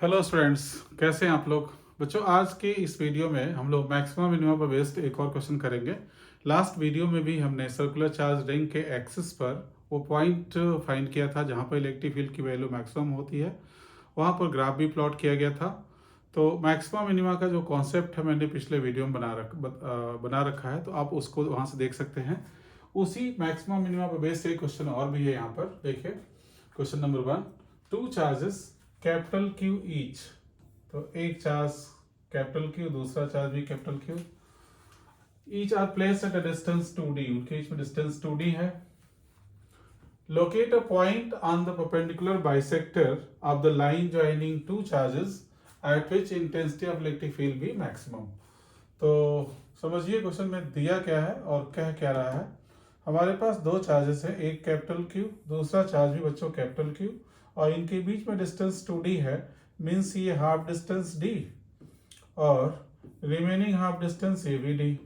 Hello students, कैसे हैं आप लोग। बच्चों, आज के इस वीडियो में हम लोग मैक्सिमम मिनिमम पर बेस्ड एक और क्वेश्चन करेंगे। लास्ट वीडियो में भी हमने सर्कुलर चार्ज रिंग के एक्सिस पर वो पॉइंट फाइंड किया था जहां पर इलेक्ट्रिक फील्ड की वैल्यू मैक्सिमम होती है। वहां पर ग्राफ भी प्लॉट किया गया था। तो मैक्सिमम मिनिमा का जो कॉन्सेप्ट है मैंने पिछले वीडियो में बना रखा है, तो आप उसको वहां से देख सकते हैं। उसी मैक्सिमम मिनिमा पर बेस्ड एक क्वेश्चन और भी है यहाँ पर। देखिए question number 1। Two charges capital Q each, तो एक चार्ज कैपिटल क्यू, दूसरा चार्ज भी capital Q, each are placed at a distance 2d, उनके बीच में डिस्टेंस 2d है। Locate a point on the perpendicular bisector of the line joining two charges at which intensity of electric field be maximum. तो समझिए question में दिया क्या है और कह क्या रहा है। हमारे पास दो चार्जेस है, एक कैपिटल क्यू, दूसरा चार्ज भी बच्चों कैपिटल क्यू, और इनके बीच में डिस्टेंस 2d है। मीन्स ये हाफ डिस्टेंस d और रिमेनिंग हाफ डिस्टेंस ये भी d।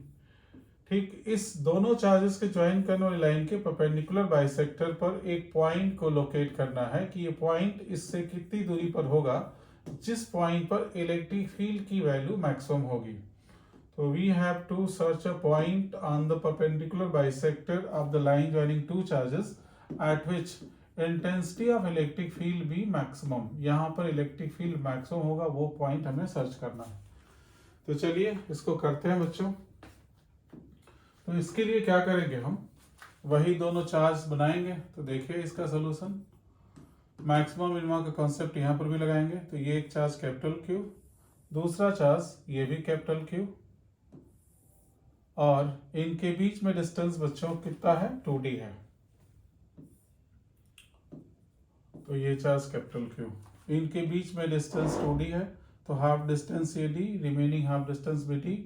ठीक, इस दोनों चार्जेस के ज्वाइन करने वाली लाइन के परपेंडिकुलर बाइसेक्टर पर एक पॉइंट को लोकेट करना है कि ये पॉइंट इससे कितनी दूरी पर होगा जिस पॉइंट पर इलेक्ट्रिक फील्ड की वैल्यू मैक्सिमम होगी। So we have to search a point on the perpendicular bisector of the line joining two charges at which intensity of electric field be maximum। यहाँ पर इलेक्ट्रिक फील्ड मैक्सिमम होगा, वो point हमें search करना है। तो चलिए इसको करते हैं बच्चों। तो इसके लिए क्या करेंगे, हम वही दोनों चार्ज बनाएंगे। तो देखिए इसका सोल्यूशन, मैक्सिमम मिनिमम का कॉन्सेप्ट यहाँ पर भी लगाएंगे। तो ये एक चार्ज कैपिटल क्यू, दूसरा चार्ज ये भी कैपिटल क्यू, और इनके बीच में डिस्टेंस बच्चों कितना है, 2d है। तो ये चार्ज कैपिटल क्यू, इनके बीच में डिस्टेंस 2d है, तो हाफ डिस्टेंस ये d, रिमेनिंग हाफ डिस्टेंस भी d।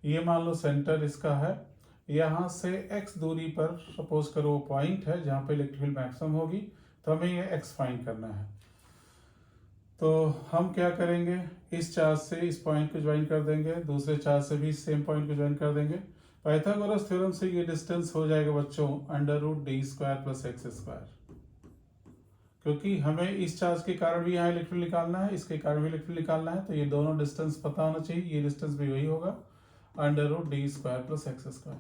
ये मान लो सेंटर इसका है, यहाँ से x दूरी पर सपोज करो वो पॉइंट है जहाँ पे इलेक्ट्रिक फील्ड मैक्सिमम होगी। तो हमें ये x फाइंड करना है। तो हम क्या करेंगे, इस चार्ज से इस पॉइंट को ज्वाइन कर देंगे, दूसरे चार्ज से भी सेम पॉइंट को ज्वाइन कर देंगे। पाइथागोरस थ्योरम से ये डिस्टेंस हो जाएगा बच्चों √d² प्लस x², क्योंकि हमें इस चार्ज के कारण भी यहाँ इलेक्ट्रिक निकालना है, इसके कारण भी इलेक्ट्रिक निकालना है। तो ये दोनों डिस्टेंस पता होना चाहिए, ये डिस्टेंस भी वही होगा √d² प्लस x²।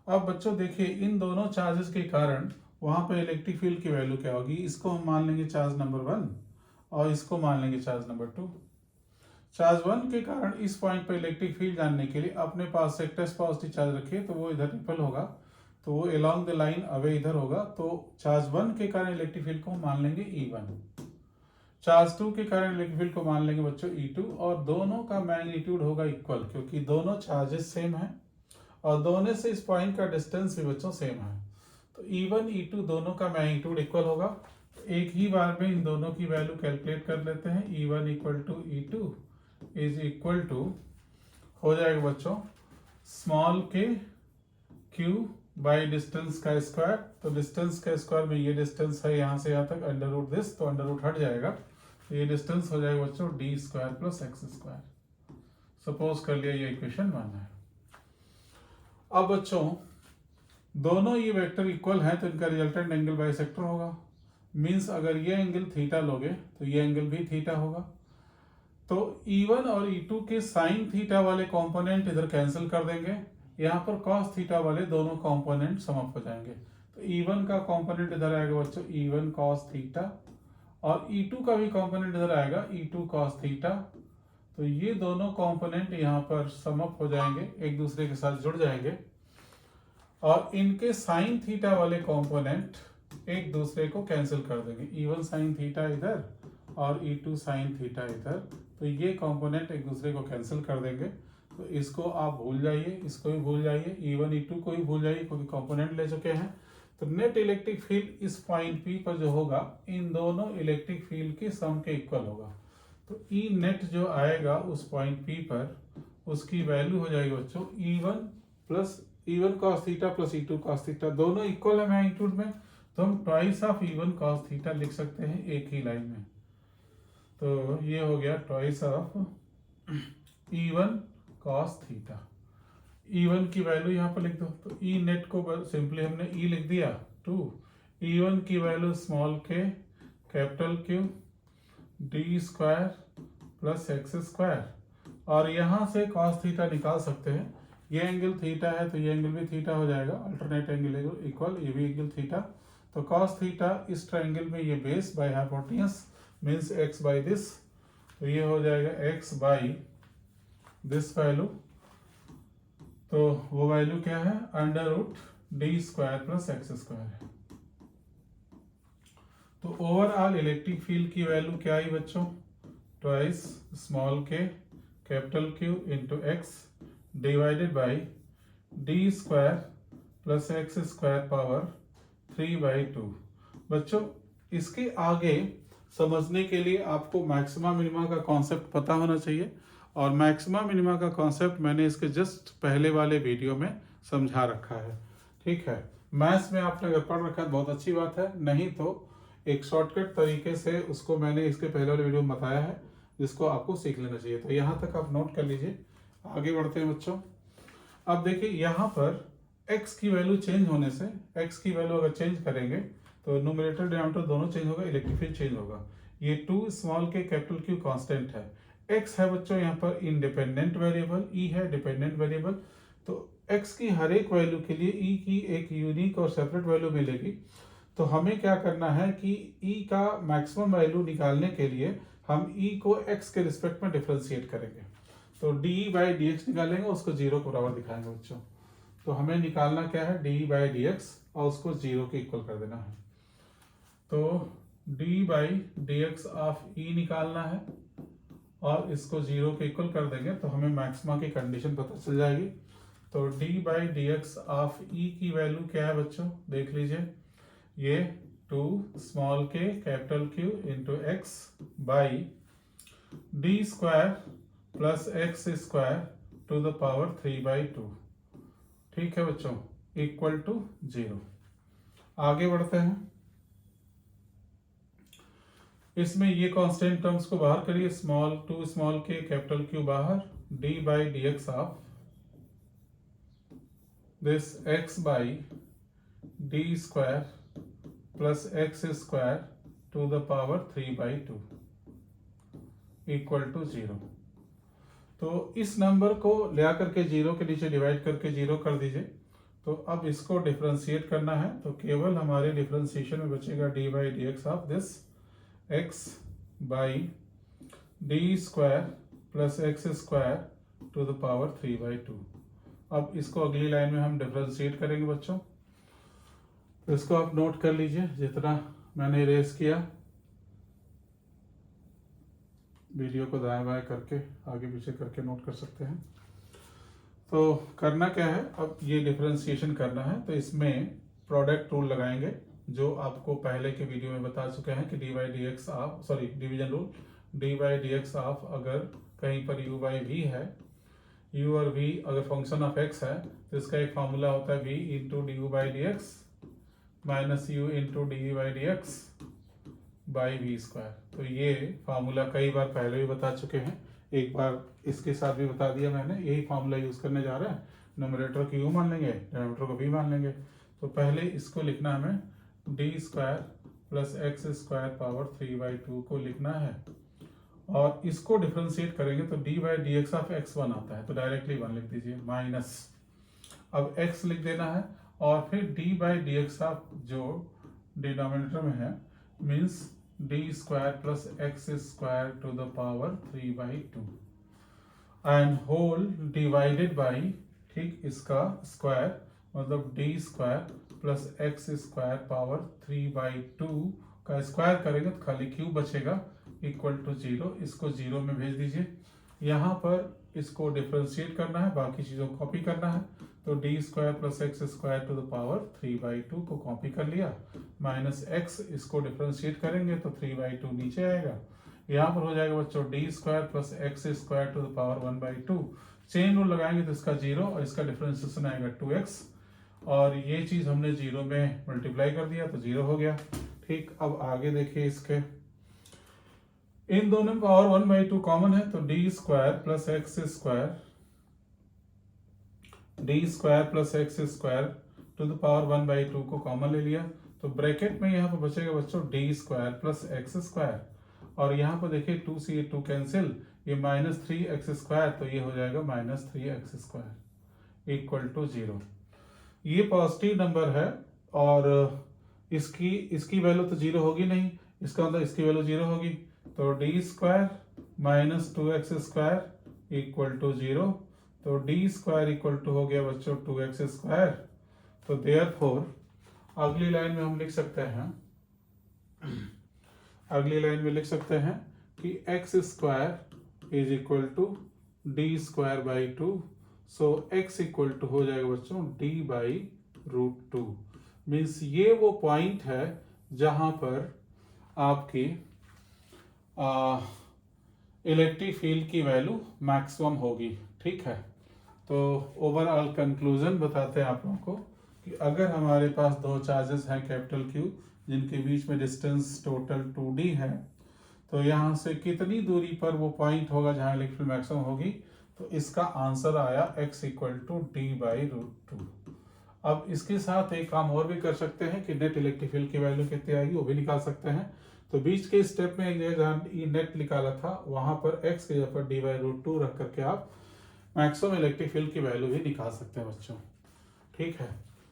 अब बच्चों देखिए, इन दोनों चार्जेस के कारण वहां पर इलेक्ट्रिक फील्ड की वैल्यू क्या होगी। इसको हम मान लेंगे चार्ज नंबर 1 और इसको मान लेंगे चार्ज नंबर 2। चार्ज 1 के कारण इस पॉइंट पर इलेक्ट्रिक फील्ड जानने के लिए अपने पास सेक्टर्स पॉजिटिव चार्ज रखिए, तो वो इधर रिपल होगा, तो वो अलोंग द लाइन अवे इधर होगा। तो चार्ज 1 के कारण इलेक्ट्रिक फील्ड को मान लेंगे E1, चार्ज 2 के कारण इलेक्ट्रिक फील्ड को मान लेंगे बच्चों E2, और दोनों का मैग्नीट्यूड होगा इक्वल, क्योंकि दोनों चार्जेस सेम है और दोनों से इस पॉइंट का डिस्टेंस भी बच्चों सेम है। तो E1 E2 दोनों का मैग्नीट्यूड इक्वल होगा। एक ही बार में इन दोनों की वैल्यू कैलकुलेट कर लेते हैं। E1 equal to E2 is equal to हो जाएगा बच्चों small K Q by distance का स्क्वायर। तो डिस्टेंस का स्क्वायर में ये डिस्टेंस है यहाँ से यहाँ तक, अंडर रूट दिस, तो अंडर रूट हट जाएगा, तो ये डिस्टेंस हो जाएगा बच्चों d² प्लस x²। सपोज कर लिया ये इक्वेशन 1 है। अब बच्चों दोनों ये वेक्टर इक्वल हैं, तो इनका रिजल्टेंट एंगल बाइसेक्टर होगा। मीन्स अगर ये एंगल थीटा लोगे तो ये एंगल भी थीटा होगा। तो E1 और E2 के साइन थीटा वाले कंपोनेंट इधर कैंसिल कर देंगे, यहाँ पर कॉस थीटा वाले दोनों कंपोनेंट सम अप हो जाएंगे। तो E1 का कंपोनेंट इधर आएगा बच्चों E1 कॉस थीटा, और E2 का भी कंपोनेंट इधर आएगा E2 कॉस थीटा। तो ये दोनों कंपोनेंट यहाँ पर सम अप हो जाएंगे, एक दूसरे के साथ जुड़ जाएंगे, और इनके साइन थीटा वाले कंपोनेंट एक दूसरे को कैंसिल कर देंगे। E1 साइन थीटा इधर और E2 साइन थीटा इधर, तो ये कंपोनेंट एक दूसरे को कैंसिल कर देंगे। तो इसको आप भूल जाइए, इसको भी भूल जाइए, E1 E2 को भी भूल जाइए, क्योंकि कंपोनेंट ले चुके हैं। तो नेट इलेक्ट्रिक फील्ड इस पॉइंट P पर जो होगा इन दोनों इलेक्ट्रिक फील्ड के सम के इक्वल होगा। तो E नेट जो आएगा उस पॉइंट P पर, उसकी वैल्यू हो जाएगी बच्चों E1 cos theta plus E2 cos theta, दोनों इक्वल है मैग्नीट्यूड में, तो हम twice of E1 cos theta लिख सकते हैं एक ही लाइन में। तो ये हो गया twice of E1 cos theta. E1 की वैल्यू यहाँ पर लिख दो, तो E नेट को सिंपली हमने E लिख दिया 2, E1 की value small K capital Q D square plus X square, और यहाँ से कॉस थीटा निकाल सकते हैं। ये एंगल थीटा है तो ये एंगल भी थीटा हो जाएगा, अल्टरनेट एंगल इक्वल ये भी एंगल थीटा। तो कॉस थीटा इस ट्रायंगल में ये base by hypotenuse means X by this, तो ये हो जाएगा एक्स बाई दिस वैल्यू। तो वो वैल्यू क्या है, under root D square plus X square है। तो ओवरऑल इलेक्ट्रिक फील्ड की वैल्यू क्या आई बच्चों, twice small K capital Q into X divided by D square plus X square power 3/2। बच्चों इसके आगे समझने के लिए आपको मैक्सिमा मिनिमा का कॉन्सेप्ट पता होना चाहिए, और मैक्सिमा मिनिमा का कॉन्सेप्ट मैंने इसके जस्ट पहले वाले वीडियो में समझा रखा है। ठीक है, मैथ्स में आपने अगर पढ़ रखा है बहुत अच्छी बात है, नहीं तो एक शॉर्टकट तरीके से उसको मैंने इसके पहले वाले वीडियो में बताया है, जिसको आपको सीख लेना चाहिए। तो यहाँ तक आप नोट कर लीजिए, आगे बढ़ते हैं बच्चों। अब देखिए यहाँ पर x की वैल्यू चेंज होने से, x की वैल्यू अगर चेंज करेंगे तो न्यूमरेटर डिनोमिनेटर दोनों चेंज होगा, इलेक्ट्रिक फील्ड चेंज होगा। ये 2 small K capital Q constant है, x है बच्चों यहाँ पर इंडिपेंडेंट वेरिएबल, e है डिपेंडेंट वेरिएबल। तो x की हर एक वैल्यू के लिए e की एक यूनिक और सेपरेट वैल्यू मिलेगी। तो हमें क्या करना है कि e का मैक्सिमम वैल्यू निकालने के लिए हम e को x के रिस्पेक्ट में डिफरेंशिएट करेंगे। तो डी बाई डी एक्स निकालेंगे, उसको जीरो के बराबर दिखाएंगे बच्चों। तो हमें निकालना क्या है, डी बाई डी एक्स, और उसको जीरो के इक्वल कर देना है। तो D by D X of E निकालना है और इसको जीरो के इक्वल कर देंगे तो हमें मैक्सिमा की कंडीशन पता चल जाएगी। तो D by D X of E की वैल्यू क्या है बच्चों, देख लीजिए, ये 2 small K capital Q into X by D square plus X square to the power 3/2। ठीक है बच्चों, इक्वल टू 0। आगे बढ़ते हैं, इसमें ये कांस्टेंट टर्म्स को बाहर करिए, 2 स्मॉल के कैपिटल क्यू बाहर, D by D X of this X by D square plus X square to the power 3/2 equal to 0। तो इस नंबर को ले आकर के जीरो के नीचे डिवाइड करके जीरो कर दीजिए। तो अब इसको डिफरेंशिएट करना है, तो केवल हमारे डिफरेंशिएशन में बचेगा D by D X of this X by D square plus X square to the power 3/2। अब इसको अगली लाइन में हम डिफरेंशिएट करेंगे बच्चों। तो इसको आप नोट कर लीजिए, जितना मैंने इरेज किया, वीडियो को दाएं बाएं करके आगे पीछे करके नोट कर सकते हैं। तो करना क्या है, अब ये डिफरेंशिएशन करना है, तो इसमें प्रोडक्ट रूल लगाएंगे, जो आपको पहले के वीडियो में बता चुके हैं कि D by D X of, sorry division rule, D by D X of अगर कहीं पर u बाई वी है, u और v अगर फंक्शन ऑफ x है तो इसका एक फॉर्मूला होता है v into D U by D X minus U into D V by D X by V square. तो ये फार्मूला कई बार पहले भी बता चुके हैं, एक बार इसके साथ भी बता दिया मैंने, यही फार्मूला यूज करने जा रहे हैं। न्यूमरेटर को u मान लेंगे, डिनोमिनेटर को v मान लेंगे। तो पहले इसको लिखना हमें D square plus X square power 3/2 को लिखना है, और इसको डिफरेंशिएट करेंगे तो D by D X of x1 आता है, तो डायरेक्टली 1 लिख दीजिए, माइनस अब x लिख देना है, और फिर D by D X of जो डिनोमिनेटर में है means D square plus X square to the power 3/2 and whole divided by, ठीक, इसका स्क्वायर मतलब D square plus X square power 3/2 का स्क्वायर करेंगे तो खाली क्यूब बचेगा, इक्वल टू 0। इसको 0 में भेज दीजिए। यहाँ पर इसको डिफरेंशिएट करना है, बाकी चीज़ों को कॉपी करना है। तो D square plus X square to the power 3/2 को कॉपी कर लिया, माइनस एक्स, इसको डिफरेंशिएट करेंगे तो 3/2 नीचे आएगा। यहाँ पर हो जाएगा बच्चों D square plus X square to the power 1/2। Chain rule लगाएंगे तो इसका 0 और इसका डिफरेंशिएशन आएगा 2x, और ये चीज़ हमने 0 में मल्टीप्लाई कर दिया तो 0 हो गया। ठीक, अब आगे देखिए, इसके इन दोनों में पावर 1/2 कॉमन है, तो D square plus X square, D square plus X square to the power 1/2 को कॉमन ले लिया, तो ब्रैकेट में यहाँ पर बचेगा बच्चों D square plus X square, और यहाँ पर देखिए 2 से 2 कैंसिल, ये -3x², तो ये हो जाएगा -3x² इक्वल टू 0। ये पॉजिटिव नंबर है और इसकी वैल्यू तो 0 होगी नहीं, इसका मतलब इसकी वैल्यू 0 होगी, तो d² - 2x² इक्वल टू 0। तो d² इक्वल टू हो गया बच्चों 2x²। तो देयरफॉर अगली लाइन में हम लिख सकते हैं, कि x² is equal to d²/2। So x equal to हो जाएगा बच्चों d/√2। मीन्स ये वो पॉइंट है जहां पर आपकी इलेक्ट्रिक फील्ड की वैल्यू मैक्सिमम होगी। ठीक है, तो ओवरऑल कंक्लूजन बताते हैं आप लोगों को कि अगर हमारे पास दो चार्जेस हैं कैपिटल Q जिनके बीच में डिस्टेंस टोटल 2d है, तो यहाँ से कितनी दूरी पर वो पॉइंट होगा जहाँ इलेक्ट्रिक फील्ड मैक्सिमम होगी, तो इसका आंसर आया x इक्वल टू d/√2। अब इसके साथ एक काम और भी कर सकते हैं कि नेट इलेक्ट्रिक फील्ड की वैल्यू कितनी आएगी वो भी निकाल सकते हैं। तो बीच के स्टेप में एक जगह जहाँ नेट निकाला था वहां पर x की जगह पर d/√2 रख करके आप मैक्सिमम इलेक्ट्रिक फील्ड की वैल्यू भी निकाल सकते हैं बच्चों। ठीक है,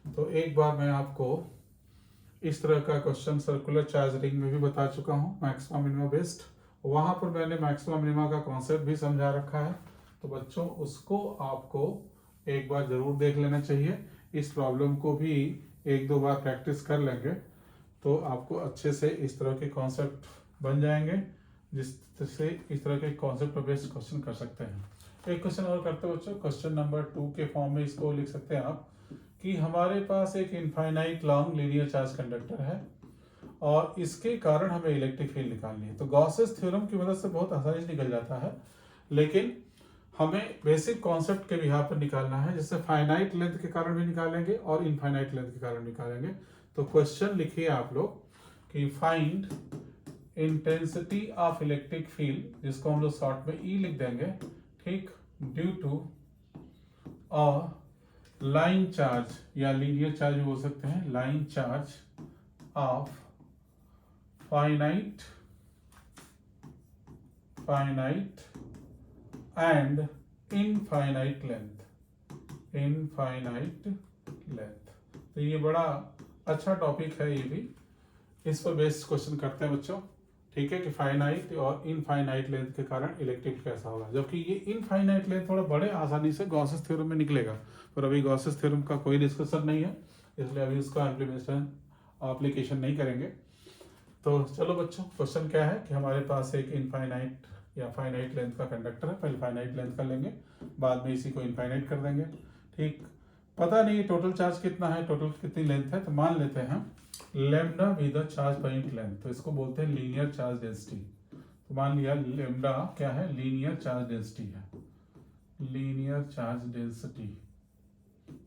तो एक बार मैं आपको इस तरह का क्वेश्चन सर्कुलर चार्ज रिंग में भी बता चुका हूँ, मैक्सिमा मिनिमा बेस्ड। वहां पर मैंने मैक्सिमा मिनिमा का कॉन्सेप्ट भी समझा रखा है, तो बच्चों उसको आपको एक बार जरूर देख लेना चाहिए। इस प्रॉब्लम को भी एक दो बार प्रैक्टिस कर लेंगे तो आपको अच्छे से इस तरह के कॉन्सेप्ट बन जाएंगे, जिससे इस तरह के कॉन्सेप्ट पर बेस्ड क्वेश्चन कर सकते हैं। एक क्वेश्चन और करते हैं बच्चों, क्वेश्चन नंबर 2 के फॉर्म में इसको लिख सकते हैं आप कि हमारे पास एक infinite long linear charge conductor है और इसके कारण हमें इलेक्ट्रिक फील्ड निकालनी है। तो गॉसेस थ्योरम की मदद से बहुत आसानी से निकल जाता है, लेकिन हमें बेसिक कॉन्सेप्ट के बिहार पर निकालना है, जिससे फाइनाइट लेंथ के कारण भी निकालेंगे और इनफाइनाइट लेंथ के कारण निकालेंगे। तो क्वेश्चन लिखिए आप लोग कि find intensity of electric field, जिसको हम लोग शॉर्ट में ई लिख देंगे, ठीक, due to a line charge या लीनियर चार्ज बोल सकते हैं, line charge of finite and infinite length. तो ये बड़ा अच्छा टॉपिक है, ये भी इस पर बेस्ड क्वेश्चन करते हैं बच्चों। ठीक है, कि फाइनाइट और इनफाइनाइट लेंथ के कारण इलेक्ट्रिक कैसा होगा, जबकि ये इनफाइनाइट लेंथ थोड़ा बड़े आसानी से गॉसेस थ्योरम में निकलेगा, पर अभी गॉसेस थ्योरम का कोई डिस्कशन नहीं है, इसलिए अभी उसका एप्लीकेशन नहीं करेंगे। तो चलो बच्चों, क्वेश्चन क्या है कि हमारे पास एक इनफाइनाइट या फाइनाइट लेंथ का कंडक्टर है। पहले फाइनाइट लेंथ का लेंगे, बाद में इसी को इनफाइनाइट कर देंगे। ठीक, पता नहीं टोटल चार्ज कितना है, टोटल कितनी लेंथ है, तो मान लेते हैं lambda be the charge point length, तो इसको बोलते हैं लीनियर चार्ज डेंसिटी। तो मान लिया लैम्डा क्या है, लीनियर चार्ज डेंसिटी है। Linear charge density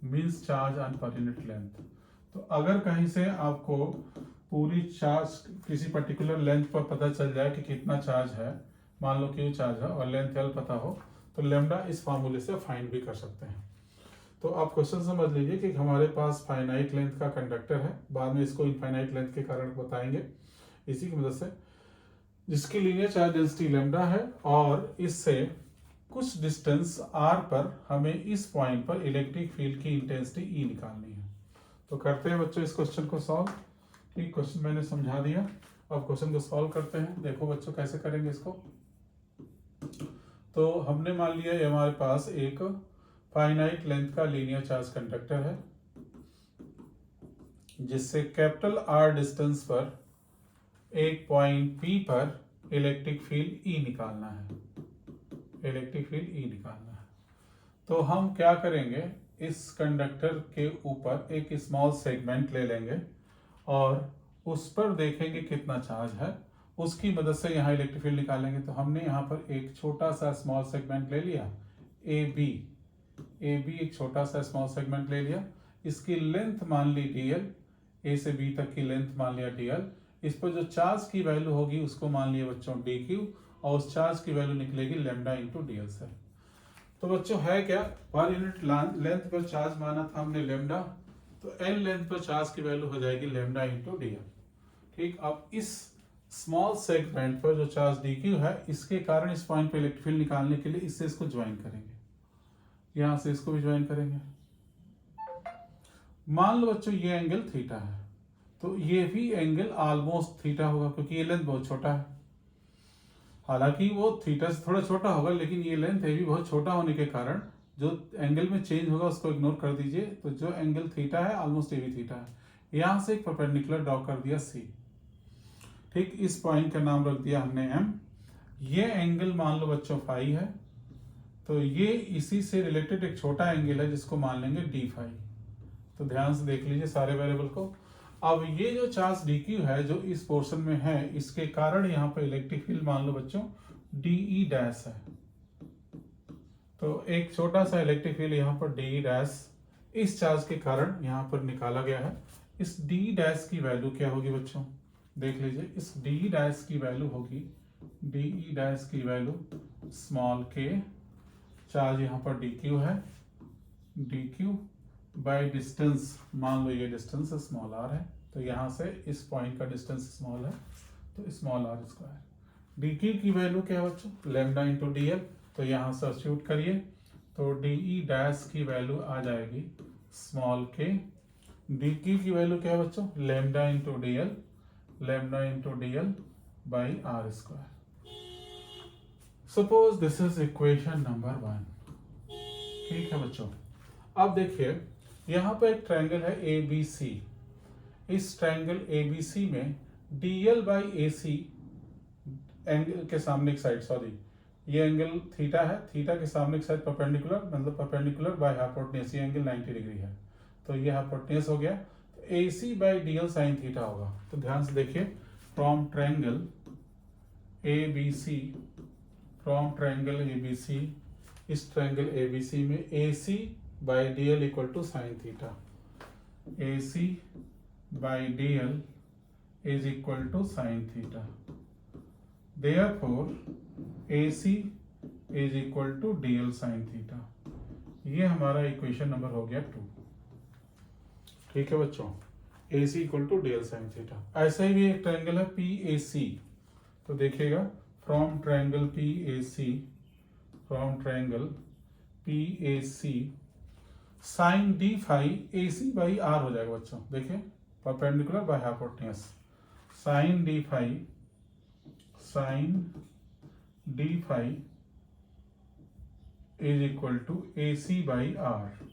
means charge on per unit length. तो अगर कहीं से आपको पूरी चार्ज किसी पर्टिकुलर लेंथ पर पता चल जाए कि कितना चार्ज है, मान लो क्यू चार्ज है और लेंथ एल पता हो, तो लैम्डा इस फार्मूले से फाइंड भी कर सकते हैं। तो आप क्वेश्चन समझ लीजिए कि हमारे पास फाइनाइट लेंथ का कंडक्टर है, बाद में इसको इनफाइनाइट लेंथ के कारण बताएंगे इसी की मदद से, जिसकी लीनियर चार्ज डेंसिटी लैम्डा है और इससे कुछ डिस्टेंस r पर हमें इस पॉइंट पर इलेक्ट्रिक फील्ड की इंटेंसिटी E निकालनी है। तो करते हैं बच्चों इस क्वेश्चन को सॉल्व। ठीक, क्वेश्चन मैंने समझा दिया, अब क्वेश्चन को सॉल्व करते हैं। देखो बच्चों कैसे करेंगे इसको। तो हमने मान लिया ये हमारे पास एक फाइनाइट लेंथ का लीनियर चार्ज कंडक्टर है, जिससे कैपिटल R डिस्टेंस पर एक पॉइंट P पर इलेक्ट्रिक फील्ड E निकालना है। तो हम क्या करेंगे, इस कंडक्टर के ऊपर एक स्मॉल सेगमेंट ले लेंगे और उस पर देखेंगे कितना चार्ज है, उसकी मदद से यहाँ इलेक्ट्रिक फील्ड निकालेंगे। तो हमने यहाँ पर एक छोटा सा स्मॉल सेगमेंट ले लिया, ए बी एक छोटा सा स्मॉल सेगमेंट ले लिया, इसकी लेंथ मान ली dl, ए से बी तक की लेंथ मान लिया dl, इस पर जो चार्ज की वैल्यू होगी उसको मान लिया बच्चों dq, और उस चार्ज की वैल्यू निकलेगी लैम्डा इंटू dl से। तो बच्चों है क्या, पर यूनिट लेंथ पर चार्ज माना था हमने लैम्डा, तो n लेंथ पर चार्ज की वैल्यू हो जाएगी लैम्डा इंटू dl। ठीक, अब इस स्मॉल सेगमेंट पर जो चार्ज डी क्यू है, इसके कारण इस पॉइंट पे इलेक्ट्रिक फील्ड निकालने के लिए इससे इसको ज्वाइन करेंगे, यहां से इसको भी ज्वाइन करेंगे। मान लो बच्चों ये एंगल थीटा है, तो ये भी एंगल ऑलमोस्ट थीटा होगा, क्योंकि ये लेंथ बहुत छोटा है। हालांकि वो थीटा से थोड़ा छोटा होगा, लेकिन ये लेंथ है भी बहुत छोटा होने के कारण जो एंगल में चेंज होगा उसको इग्नोर कर दीजिए। तो जो एंगल थीटा है ऑलमोस्ट ये भी थीटा है। यहां से एक परपेंडिकुलर ड्रॉ कर दिया सी। ठीक, इस पॉइंट का नाम रख दिया हमने एम। ये एंगल मान लो बच्चों फाई है, तो ये इसी से रिलेटेड एक छोटा एंगल है जिसको मान लेंगे डी फाई। तो ध्यान से देख लीजिए सारे वेरिएबल को। अब ये जो चार्ज डी क्यू है जो इस पोर्शन में है, इसके कारण यहाँ पर इलेक्ट्रिक फील्ड मान लो बच्चों डीई डैश है। तो एक छोटा सा इलेक्ट्रिक फील्ड यहाँ पर डीई डैश इस चार्ज के कारण यहाँ पर निकाला गया है। इस डी डैश की वैल्यू क्या होगी बच्चों, देख लीजिए। इस डी डैश की वैल्यू होगी, डीई डैश की वैल्यू स्मॉल के, चार्ज यहाँ पर डी क्यू है, डी क्यू बाई डिस्टेंस, मान लो ये डिस्टेंस स्मॉल आर है, तो यहाँ से इस पॉइंट का डिस्टेंस स्मॉल है, तो small R square. D Q की वैल्यू क्या है बच्चों, लैम्डा इंटू डी एल। तो यहाँ सब्स्टिट्यूट करिए, तो डीई डैश की वैल्यू आ जाएगी स्मॉल के। डी क्यू की वैल्यू क्या है बच्चों, lambda into D L, lambda into D L by R square. Suppose this is equation number 1। ठीक है बच्चों, अब देखिए यहाँ पर एक ट्रायंगल है ए बी सी। इस ट्रायंगल ए बी सी में D L by A C angle के सामने एक साइड, सॉरी ये एंगल थीटा है, थीटा के सामने एक साइड परपेंडिकुलर, मतलब परपेंडिकुलर बाय हाइपोटेन्यूज, ये एंगल 90 डिग्री है, तो ये हाइपोटेन्यूज हो गया। तो A C by D L sine theta होगा। तो ध्यान से देखिए, from triangle A B C, from triangle A B C, इस ट्रायंगल ए बी सी में A C by D L equal to sine theta, A C by D L is equal to sine theta. Therefore A C is equal to D L sine theta. ये हमारा equation number हो गया 2। ठीक है बच्चों, A C equal to D L sine theta. ऐसा ही भी एक ट्रायंगल है पी ए सी। तो देखिएगा, from triangle P A C, from triangle P A C sine D phi A C by R हो जाएगा बच्चों। देखिए, perpendicular by hypotenuse, sine D phi, sine D phi is equal to A C by R.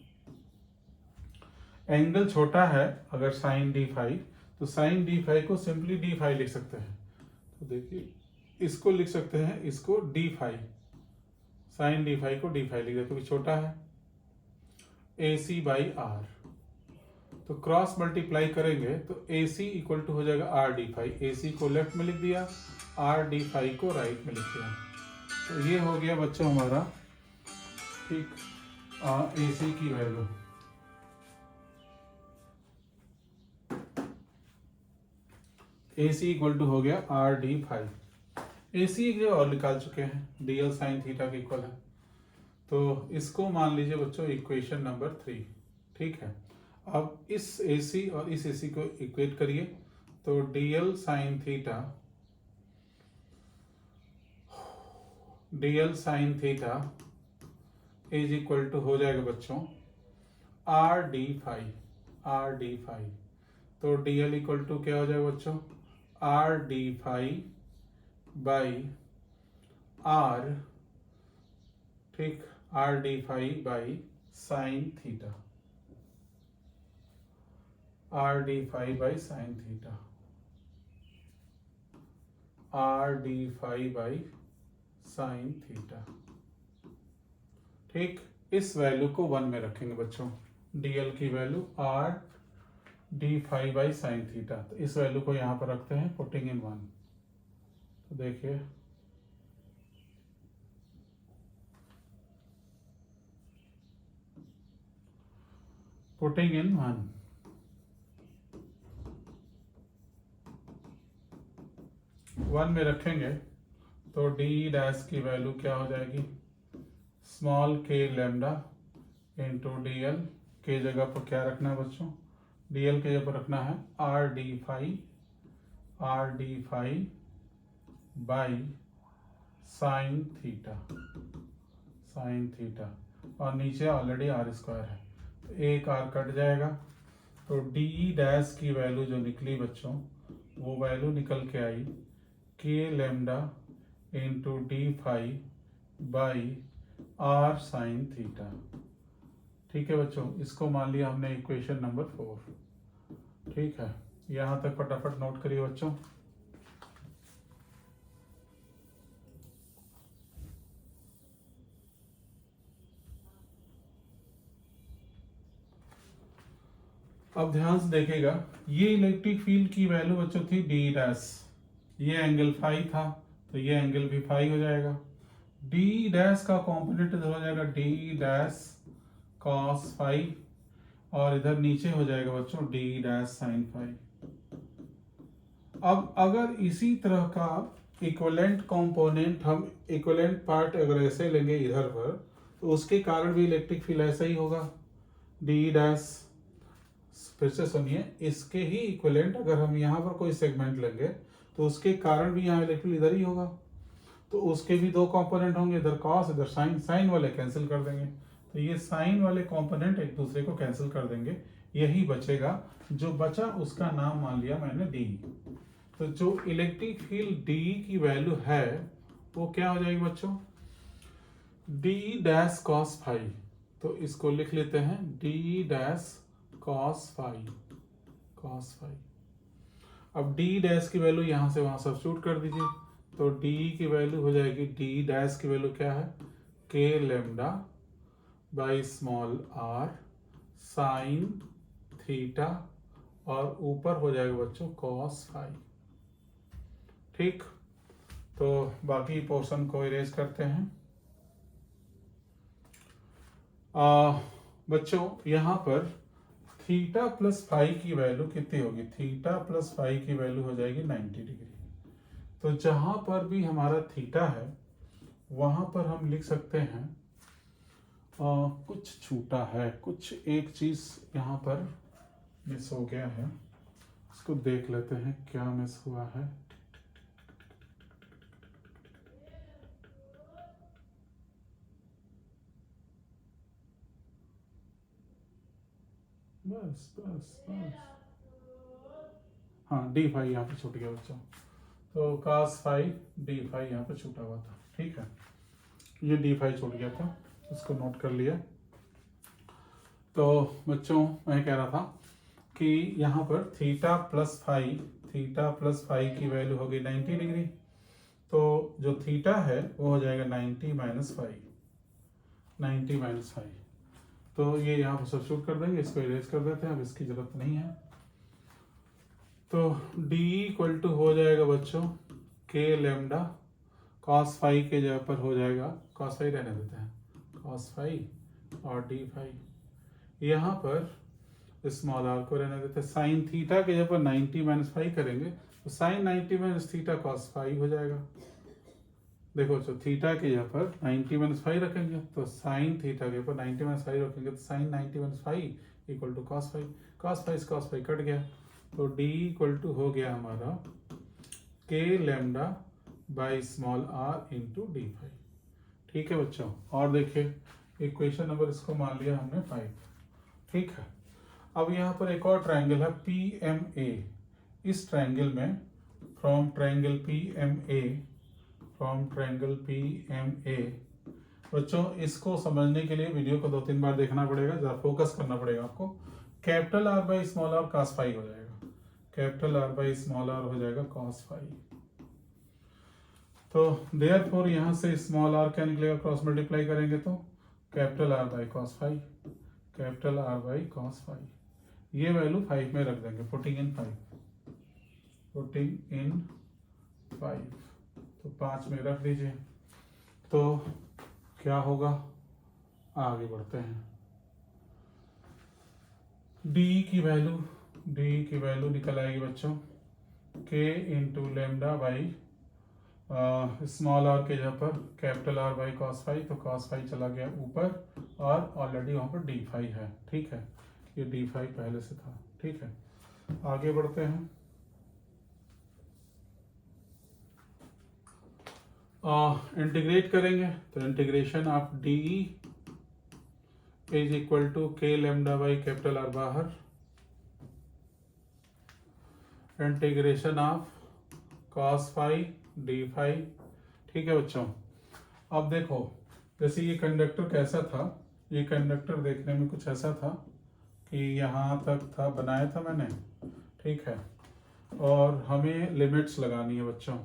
Angle छोटा है अगर sine D phi, तो sine D phi को simply D phi लिख सकते हैं। तो देखिए, इसको लिख सकते हैं, इसको D phi, sine D phi को डी फाई लिख दे क्योंकि छोटा है, ए सी बाई आर। तो क्रॉस मल्टीप्लाई करेंगे तो ए सी इक्वल टू हो जाएगा R D phi. A C को लेफ्ट में लिख दिया, आर डी फाई को राइट में लिख दिया। तो ये हो गया बच्चों हमारा, ठीक, ए सी की value. A C equal to हो गया R D phi. A C एक जगह और निकाल चुके हैं, डी एल साइन थीटा के इक्वल है। तो इसको मान लीजिए बच्चों इक्वेशन नंबर 3। ठीक है, अब इस ए सी और इस ए सी को इक्वेट करिए, तो D L sine theta, D L sine theta is equal to हो जाएगा बच्चों R D phi, R D phi. तो डी एल इक्वल टू क्या हो जाएगा बच्चों, R D phi by R, ठीक, R D phi by sine theta, R D phi by sine theta, R D phi by sine theta. ठीक, इस value को 1 में रखेंगे बच्चों, डीएल की value R D phi by sine theta. तो इस वैल्यू को यहां पर रखते हैं, पुटिंग इन 1। तो देखिए, पुटिंग इन 1, वन में रखेंगे तो डी डैश की वैल्यू क्या हो जाएगी, स्मॉल के लैम्डा इंटू डी एल। के जगह पर क्या रखना है बच्चों, डी एल के जगह पर रखना है R D phi, R D phi by sine theta, sine theta, और नीचे ऑलरेडी आर स्क्वायर है, तो एक आर कट जाएगा, तो डी डैश की वैल्यू जो निकली बच्चों, वो वैल्यू निकल के आई K lambda into D phi by R sine theta. ठीक है बच्चों, इसको मान लिया हमने इक्वेशन नंबर 4। ठीक है, यहाँ तक फटाफट नोट करिए बच्चों। अब ध्यान से देखिएगा, ये इलेक्ट्रिक फील्ड की वैल्यू बच्चों थी डी डैश, ये एंगल फाई था, तो ये एंगल भी फाई हो जाएगा। डी डैश का कॉम्पोनेंट इधर हो जाएगा डी डैश कॉस फाई, और इधर नीचे हो जाएगा बच्चों डी डैश साइन फाई। अब अगर इसी तरह का इक्विवेलेंट कंपोनेंट, हम इक्विवेलेंट पार्ट अगर ऐसे लेंगे इधर पर, तो उसके कारण भी इलेक्ट्रिक फील्ड ऐसा ही होगा, डी डैश। फिर से सुनिए, इसके ही इक्विवेलेंट अगर हम यहाँ पर कोई सेगमेंट लेंगे तो उसके कारण भी यहाँ इलेक्ट्रिक फील्ड इधर ही होगा, तो उसके भी दो कंपोनेंट होंगे, इधर कॉस इधर साइन, साइन वाले कैंसिल कर देंगे, तो ये साइन वाले कंपोनेंट एक दूसरे को कैंसिल कर देंगे, यही बचेगा। जो बचा उसका नाम मान लिया मैंने डी। तो जो इलेक्ट्रिक फील्ड डी की वैल्यू है वो क्या हो जाएगी बच्चों, डी डैश कॉस फाई। तो इसको लिख लेते हैं D dash cos phi, cos phi. अब डी डैश की वैल्यू यहां से वहां सब्स्टिट्यूट कर दीजिए, तो डी की वैल्यू हो जाएगी, डी डैश की वैल्यू क्या है, K lambda by small R sine theta, और ऊपर हो जाएगा बच्चों कॉस फाई। ठीक, तो बाकी पोर्शन को इरेज करते हैं। बच्चों यहाँ पर थीटा प्लस फाई की वैल्यू कितनी होगी, थीटा प्लस फाई की वैल्यू हो जाएगी 90 डिग्री। तो जहां पर भी हमारा थीटा है वहां पर हम लिख सकते हैं कुछ छूटा है, कुछ एक चीज यहाँ पर मिस हो गया है, इसको देख लेते हैं क्या मिस हुआ है। बस बस बस, हाँ डी फाई यहाँ पे छूट गया बच्चों, तो कास फाई डी फाई यहाँ पे छूटा हुआ था। ठीक है, ये डी फाई छूट गया था, इसको नोट कर लिया। तो बच्चों मैं कह रहा था कि यहाँ पर theta plus phi, theta plus phi की वैल्यू होगी 90 डिग्री, तो जो थीटा है वो हो जाएगा 90 माइनस फाई, 90 माइनस फाई। तो ये यहाँ पर सब्स्टिट्यूट कर देंगे, इसको इरेज कर देते हैं, अब इसकी जरूरत नहीं है। तो D इक्वल टू हो जाएगा बच्चों के लेमडा कॉस फाई के जगह पर हो जाएगा, कॉस फाई रहने देते हैं, कॉस फाई और डी फाई, यहाँ पर स्मॉल आर को रहने देते हैं। साइन थीटा के जगह पर 90 माइनस फाइव करेंगे, तो sine 90 minus theta cos phi हो जाएगा। देखो जो थीटा के जगह पर 90 माइनस फाइव रखेंगे, तो साइन थीटा के ऊपर 90 माइनस फाइव रखेंगे, तो sine 90 minus phi equal to cos phi, cos phi cut गया, तो D इक्वल टू हो गया हमारा K lambda by small R into D phi. ठीक है बच्चों, और देखिए इक्वेशन नंबर इसको मान लिया हमने 5। ठीक है, अब यहाँ पर एक और ट्रायंगल है PMA। इस ट्रायंगल में फ्रॉम ट्रायंगल PMA बच्चों, इसको समझने के लिए वीडियो को 2-3 बार देखना पड़ेगा, जरा फोकस करना पड़ेगा आपको। Capital R by small R cos phi हो जाएगा, capital R by small R हो जाएगा कॉस फाइव। तो देयरफॉर यहाँ से स्मॉल r क्या निकलेगा, क्रॉस मल्टीप्लाई करेंगे तो capital R by cos five, capital R by cos five, ये वैल्यू 5 में रख देंगे, पुटिंग इन 5, तो 5 में रख दीजिए। तो क्या होगा, आगे बढ़ते हैं। D की वैल्यू निकल आएगी बच्चों K into lambda by small r के जगह पर capital R by cos five, तो कॉस फाइव चला गया ऊपर, और ऑलरेडी वहाँ पर डी फाइव है। ठीक है, ये डी फाइव पहले से था। ठीक है, आगे बढ़ते हैं। इंटीग्रेट करेंगे तो integration of D is equal to K lambda by capital R बाहर, integration of cos phi D phi. ठीक है बच्चों, अब देखो जैसे ये कंडक्टर कैसा था, ये कंडक्टर देखने में कुछ ऐसा था कि यहाँ तक था, बनाया था मैंने, ठीक है, और हमें लिमिट्स लगानी है बच्चों।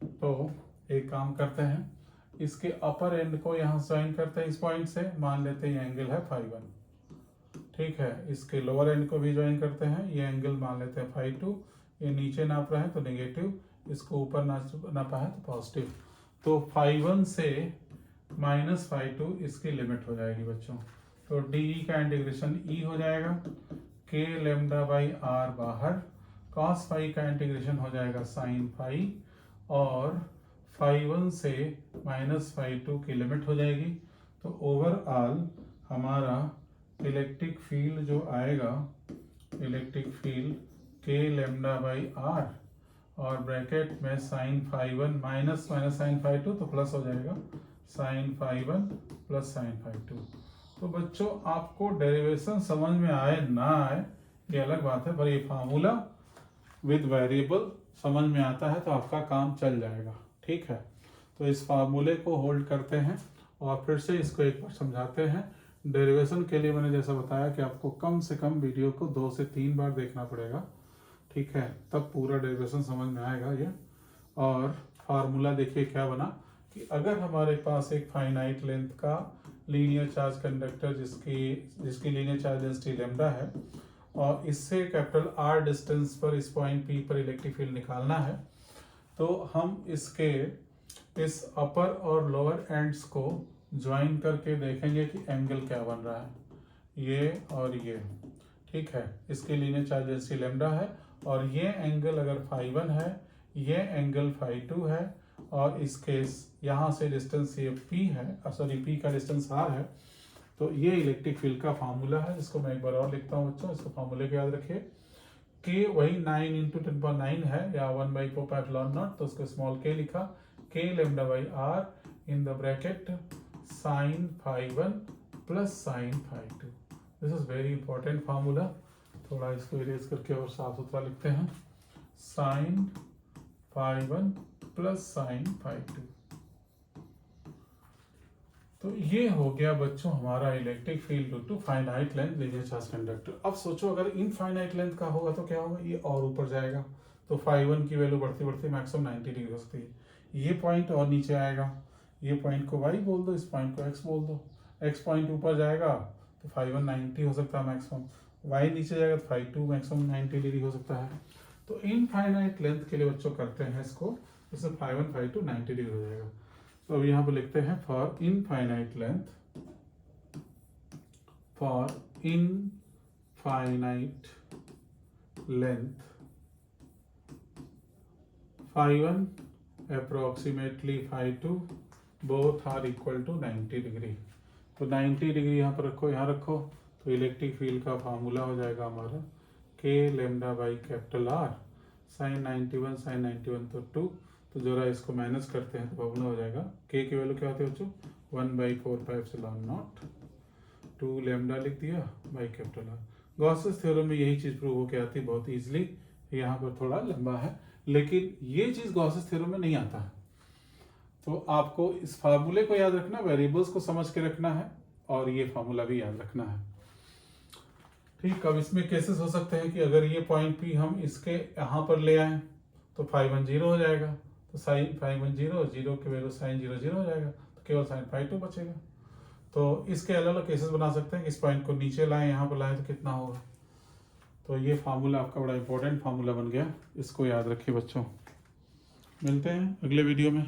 तो एक काम करते हैं, इसके अपर एंड को यहाँ ज्वाइन करते हैं इस पॉइंट से, मान लेते हैं ये एंगल है फाई 1, ठीक है। इसके लोअर एंड को भी ज्वाइन करते हैं, ये एंगल मान लेते हैं फाई 2, ये नीचे नाप रहे हैं तो नेगेटिव, इसको ऊपर नापा है तो पॉजिटिव। तो फाई 1 से माइनस फाई 2 इसकी लिमिट हो जाएगी बच्चों। तो डी का इंटीग्रेशन ई हो जाएगा, के लेमडा बाई आर बाहर, कॉस फाई का इंटीग्रेशन हो जाएगा साइन फाई, और फाई 1 से माइनस फाई 2 की लिमिट हो जाएगी। तो ओवरऑल हमारा इलेक्ट्रिक फील्ड जो आएगा, electric field K lambda by R और ब्रैकेट में sine phi 1 minus minus sine phi 2 तो प्लस हो जाएगा sine phi 1 plus sine phi 2। तो बच्चों आपको डेरिवेशन समझ में आए ना आए ये अलग बात है, पर ये फार्मूला विद वेरिएबल समझ में आता है तो आपका काम चल जाएगा, ठीक है। तो इस फार्मूले को होल्ड करते हैं और फिर से इसको एक बार समझाते हैं। डेरिवेशन के लिए मैंने जैसा बताया कि आपको कम से कम वीडियो को 2 से 3 बार देखना पड़ेगा, ठीक है, तब पूरा डेरिवेशन समझ में आएगा ये। और फार्मूला देखिए क्या बना कि अगर हमारे पास एक फाइनाइट लेंथ का लीनियर चार्ज कंडक्टर जिसकी लीनियर चार्ज डेंसिटी लैम्डा है और इससे कैपिटल आर डिस्टेंस पर इस पॉइंट पी पर इलेक्ट्रिक फील्ड निकालना है, तो हम इसके इस अपर और लोअर एंड्स को ज्वाइन करके देखेंगे कि एंगल क्या बन रहा है, ये और ये, ठीक है। इसके लीनियर चार्ज डेंसिटी लैम्डा है और ये एंगल अगर फाई 1 है, ये एंगल फाई 2 है, और इसके यहाँ से डिस्टेंस ये पी है, सॉरी पी का डिस्टेंस आर है। तो ये इलेक्ट्रिक फील्ड का फार्मूला है, जिसको मैं एक बार और लिखता हूँ बच्चों, इसको फार्मूले को याद रखिए। के वही 9 इंटू 10⁹ है या 1/4π0, तो उसको स्मॉल के लिखा, K lambda by R in the bracket sine phi 1 plus sine phi 2। This is very important formula. थोड़ा इसको इरेज करके और साफ सुथरा लिखते हैं, sine phi 1 plus sine phi 2। तो ये हो गया बच्चों हमारा electric field due to finite length linear charge conductor. अब सोचो अगर इनफाइनाइट लेंथ का होगा तो क्या होगा, ये और ऊपर जाएगा, तो फाई 1 की वैल्यू बढ़ती बढ़ती मैक्सिमम 90 डिग्री हो सकती है। ये पॉइंट और नीचे आएगा, ये पॉइंट को y बोल दो, इस पॉइंट को x बोल दो। x पॉइंट ऊपर जाएगा तो फाई 1 90 हो सकता है मैक्सिमम, y नीचे जाएगा तो फाई 2 मैक्सिमम 90 डिग्री हो सकता है। तो इनफाइनाइट लेंथ के लिए बच्चों करते हैं इसको, जैसे फाई 1 फाई 2 90 डिग्री हो जाएगा। तो अब यहाँ पर लिखते हैं for infinite length, for infinite length phi 1 approximately phi 2 both are equal to 90 degree. तो 90 डिग्री यहाँ पर रखो, यहाँ रखो, तो इलेक्ट्रिक फील्ड का फार्मूला हो जाएगा हमारा K lambda by capital R sine 91 sine 91 तो 2, तो जरा इसको माइनस करते हैं तो फार्मूला हो जाएगा, के की वैल्यू क्या होती है बच्चों 1/4π0, 2 लेमडा लिख दिया by capital are. Gauss's theorem में यही चीज प्रूव होकर आती है बहुत इजीली, यहाँ पर थोड़ा लंबा है लेकिन ये चीज गॉसेस थ्योरम में नहीं आता है। तो आपको इस फार्मूले को याद रखना, वेरिएबल्स को समझ के रखना है और ये फार्मूला भी याद रखना है, ठीक। अब इसमें केसेस हो सकते हैं कि अगर ये पॉइंट पी हम इसके यहाँ पर ले आए तो फाई 1 0 हो जाएगा, तो साइन फाई 1 0 की वैल्यू साइन 0 0 हो जाएगा, तो केवल साइन फाई 2 बचेगा। तो इसके अलग अलग केसेस बना सकते हैं कि इस पॉइंट को नीचे लाएं, यहाँ पर लाएं तो कितना होगा। तो ये फार्मूला आपका बड़ा इंपॉर्टेंट फार्मूला बन गया, इसको याद रखिए बच्चों। मिलते हैं अगले वीडियो में।